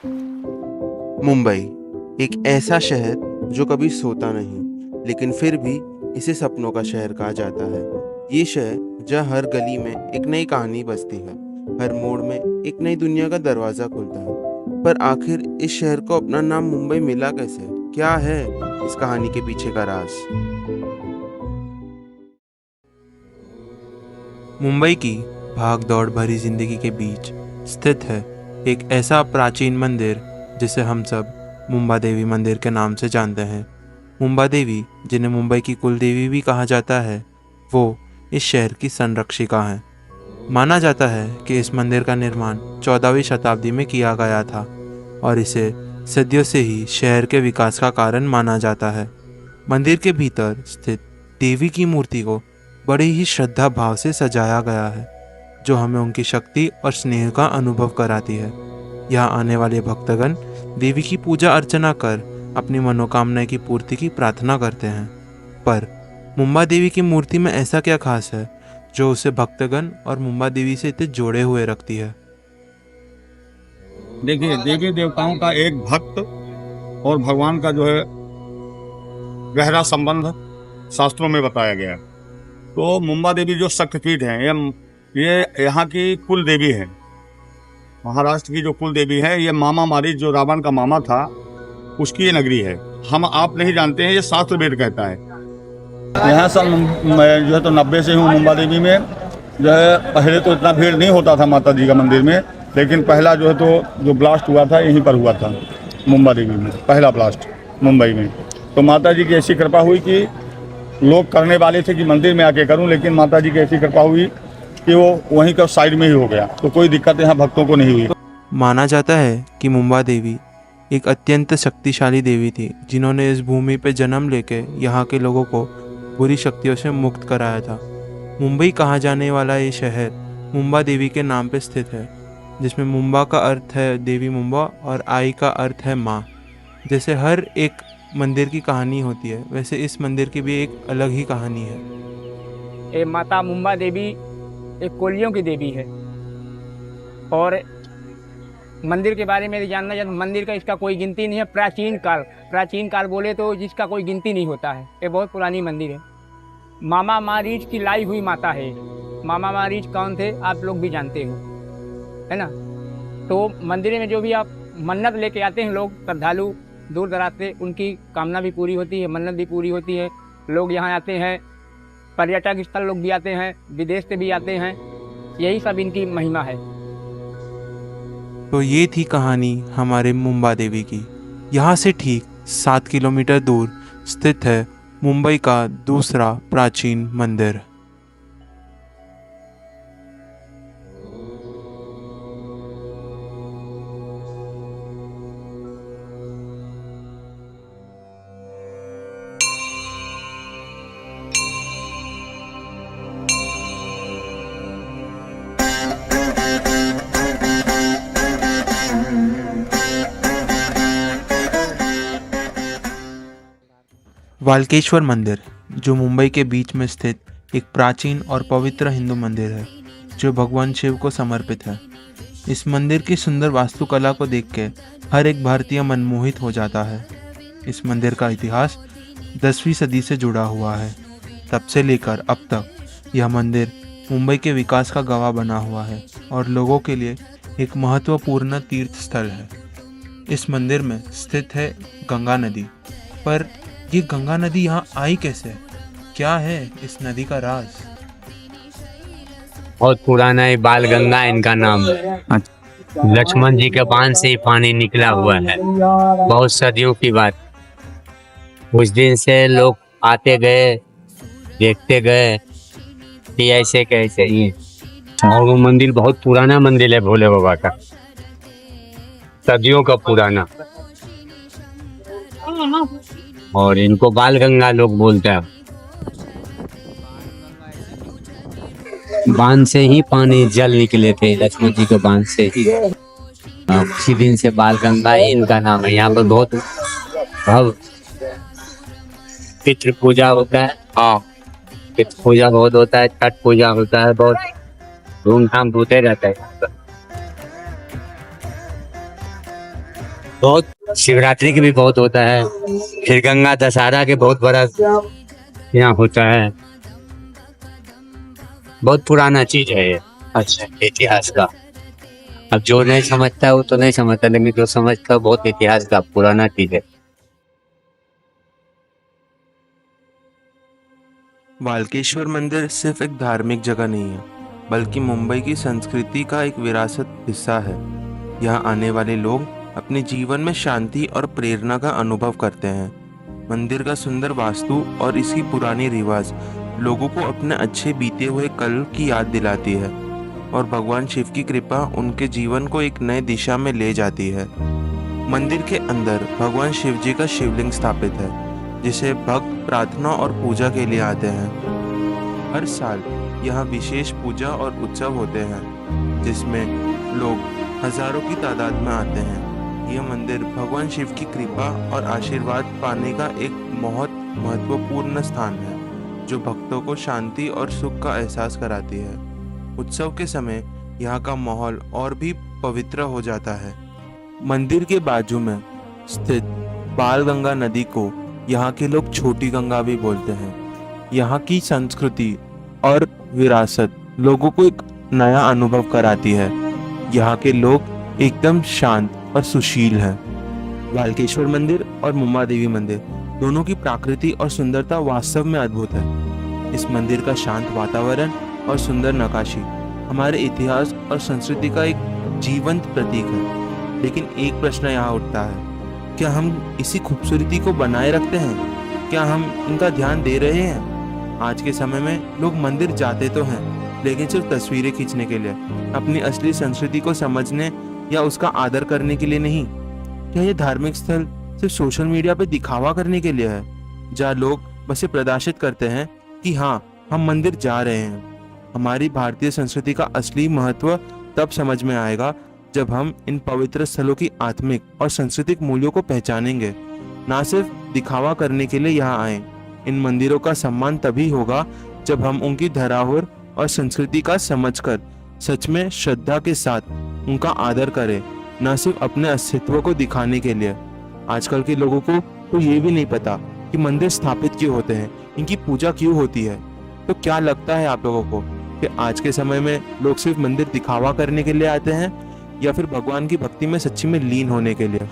मुंबई एक ऐसा शहर जो कभी सोता नहीं, लेकिन फिर भी इसे सपनों का शहर कहा जाता है। ये शहर जहाँ हर गली में एक नई कहानी बसती है, हर मोड़ में एक नई दुनिया का दरवाजा खुलता है। पर आखिर इस शहर को अपना नाम मुंबई मिला कैसे? क्या है इस कहानी के पीछे का राज? मुंबई की भाग दौड़ भरी जिंदगी के बीच स्थित है एक ऐसा प्राचीन मंदिर जिसे हम सब मुंबा देवी मंदिर के नाम से जानते हैं। मुंबा देवी, जिन्हें मुंबई की कुल देवी भी कहा जाता है, वो इस शहर की संरक्षिका हैं। माना जाता है कि इस मंदिर का निर्माण 14वीं शताब्दी में किया गया था और इसे सदियों से ही शहर के विकास का कारण माना जाता है। मंदिर के भीतर स्थित देवी की मूर्ति को बड़े ही श्रद्धा भाव से सजाया गया है, जो हमें उनकी शक्ति और स्नेह का अनुभव कराती है। यहाँ आने वाले भक्तगण देवी की पूजा अर्चना कर अपनी मनोकामना की पूर्ति की प्रार्थना करते हैं। पर मुंबा देवी की मूर्ति में ऐसा क्या खास है जो उसे भक्तगण और मुंबा देवी से इतने जोड़े हुए रखती है? देखिए, देवी देवताओं का एक भक्त और भगवान का जो है गहरा संबंध शास्त्रों में बताया गया है। तो मुंबा देवी जो शक्तिपीठ है, ये यहाँ की कुल देवी है। महाराष्ट्र की जो कुल देवी है, ये मामा मारीच जो रावण का मामा था, उसकी ये नगरी है। हम आप नहीं जानते हैं, ये शास्त्र वेद कहता है। यहाँ साल मैं जो है तो 90 से हूँ मुंबा देवी में। जो है पहले तो इतना भीड़ नहीं होता था माता जी का मंदिर में, लेकिन पहला जो है तो जो ब्लास्ट हुआ था यहीं पर हुआ था, मुंबा देवी में पहला ब्लास्ट मुंबई में। तो माता जी की ऐसी कृपा हुई कि लोग करने वाले थे कि मंदिर में आके करूं, लेकिन माता जी की ऐसी कृपा हुई कि वो वहीं का साइड में ही हो गया, तो कोई दिक्कत यहाँ भक्तों को नहीं हुई। माना जाता है कि मुंबा देवी एक अत्यंत शक्तिशाली देवी थी, जिन्होंने इस भूमि पर जन्म लेके यहाँ के लोगों को बुरी शक्तियों से मुक्त कराया था। मुंबई कहा जाने वाला ये शहर मुंबा देवी के नाम पर स्थित है, जिसमें मुंबा का अर्थ है देवी मुंबा और आई का अर्थ है माँ। जैसे हर एक मंदिर की कहानी होती है, वैसे इस मंदिर की भी एक अलग ही कहानी है। ये माता मुंबा देवी एक कोलियों की देवी है और मंदिर के बारे में जानना चाहते, मंदिर का इसका कोई गिनती नहीं है। प्राचीन काल बोले तो जिसका कोई गिनती नहीं होता है। ये बहुत पुरानी मंदिर है। मामा मारीच की लाई हुई माता है। मामा मारीच कौन थे आप लोग भी जानते हो, है ना। तो मंदिर में जो भी आप मन्नत लेके आते हैं लोग, श्रद्धालु दूर दराज से, उनकी कामना भी पूरी होती है, मन्नत भी पूरी होती है। लोग यहाँ आते हैं, पर्यटक स्थल लोग भी आते हैं, विदेश से भी आते हैं। यही सब इनकी महिमा है। तो ये थी कहानी हमारे मुंबा देवी की। यहाँ से ठीक 7 किलोमीटर दूर स्थित है मुंबई का दूसरा प्राचीन मंदिर। वाल्केश्वर मंदिर, जो मुंबई के बीच में स्थित एक प्राचीन और पवित्र हिंदू मंदिर है, जो भगवान शिव को समर्पित है। इस मंदिर की सुंदर वास्तुकला को देख के हर एक भारतीय मनमोहित हो जाता है। इस मंदिर का इतिहास 10वीं सदी से जुड़ा हुआ है। तब से लेकर अब तक यह मंदिर मुंबई के विकास का गवाह बना हुआ है और लोगों के लिए एक महत्वपूर्ण तीर्थ स्थल है। इस मंदिर में स्थित है गंगा नदी। पर ये गंगा नदी यहाँ आई कैसे? क्या है इस नदी का राज? बहुत पुराना है, बाल गंगा इनका नाम है। लक्ष्मण जी के बांध से ही पानी निकला हुआ है, बहुत सदियों की बात। उस दिन से लोग आते गए, देखते गए कि ऐसे कैसे ये। और वो मंदिर बहुत पुराना मंदिर है भोले बाबा का, सदियों का पुराना। और इनको बाल गंगा लोग बोलते हैं। बांध से ही पानी जल निकले थे, लक्ष्मण जी के बांध से ही। उसी दिन से बाल गंगा ही इनका नाम है। यहाँ पर बहुत भव पितृ पूजा होता है। पितृ पूजा बहुत होता है, छठ पूजा होता है, बहुत धूमधाम होते रहता है। बहुत शिवरात्रि की भी बहुत होता है, फिर गंगा दशहरा के बहुत बड़ा यहाँ होता है। बहुत पुराना चीज है ये। अच्छा, इतिहास का। अब जो नहीं समझता है वो तो नहीं समझता, लेकिन जो समझता है बहुत इतिहास का पुराना चीज है। वाल्केश्वर मंदिर सिर्फ एक धार्मिक जगह नहीं है, बल्कि मुंबई की संस्कृति का एक विरासत हिस्सा है। यहाँ आने वाले लोग अपने जीवन में शांति और प्रेरणा का अनुभव करते हैं। मंदिर का सुंदर वास्तु और इसकी पुरानी रिवाज लोगों को अपने अच्छे बीते हुए कल की याद दिलाती है और भगवान शिव की कृपा उनके जीवन को एक नए दिशा में ले जाती है। मंदिर के अंदर भगवान शिव जी का शिवलिंग स्थापित है, जिसे भक्त प्रार्थना और पूजा के लिए आते हैं। हर साल यहाँ विशेष पूजा और उत्सव होते हैं, जिसमें लोग हजारों की तादाद में आते हैं। यह मंदिर भगवान शिव की कृपा और आशीर्वाद पाने का एक बहुत महत्वपूर्ण स्थान है, जो भक्तों को शांति और सुख का एहसास कराती है। उत्सव के समय यहाँ का माहौल और भी पवित्र हो जाता है। मंदिर के बाजू में स्थित बालगंगा नदी को यहाँ के लोग छोटी गंगा भी बोलते हैं। यहाँ की संस्कृति और विरासत लोगों को एक नया अनुभव कराती है। यहाँ के लोग एकदम शांत और सुशील हैं। वाल्केश्वर मंदिर और मुंबा देवी मंदिर दोनों की प्रकृति और सुंदरता वास्तव में अद्भुत है। इस मंदिर का शांत वातावरण और सुंदर नक्काशी हमारे इतिहास और संस्कृति का एक जीवंत प्रतीक है। लेकिन एक प्रश्न यहाँ उठता है, क्या हम इसी खूबसूरती को बनाए रखते हैं? क्या हम इनका ध्यान दे रहे हैं? आज के समय में लोग मंदिर जाते तो हैं, लेकिन सिर्फ तस्वीरें खींचने के लिए, अपनी असली संस्कृति को समझने या उसका आदर करने के लिए नहीं। क्या ये धार्मिक स्थल सिर्फ सोशल मीडिया पे दिखावा करने के लिए है, जहाँ लोग बस ये प्रदर्शित करते हैं कि हाँ, हम मंदिर जा रहे हैं? हमारी भारतीय संस्कृति का असली महत्व तब समझ में आएगा जब हम इन पवित्र स्थलों की आत्मिक और सांस्कृतिक मूल्यों को पहचानेंगे, ना सिर्फ दिखावा करने के लिए यहाँ आए। इन मंदिरों का सम्मान तभी होगा जब हम उनकी धरोहर और संस्कृति का समझकर सच में श्रद्धा के साथ उनका आदर करें, न सिर्फ अपने अस्तित्व को दिखाने के लिए। आजकल के लोगों को तो ये भी नहीं पता कि मंदिर स्थापित क्यों होते हैं, इनकी पूजा क्यों होती है। तो क्या लगता है आप लोगों को कि आज के समय में लोग सिर्फ मंदिर दिखावा करने के लिए आते हैं या फिर भगवान की भक्ति में सच्ची में लीन होने के लिए?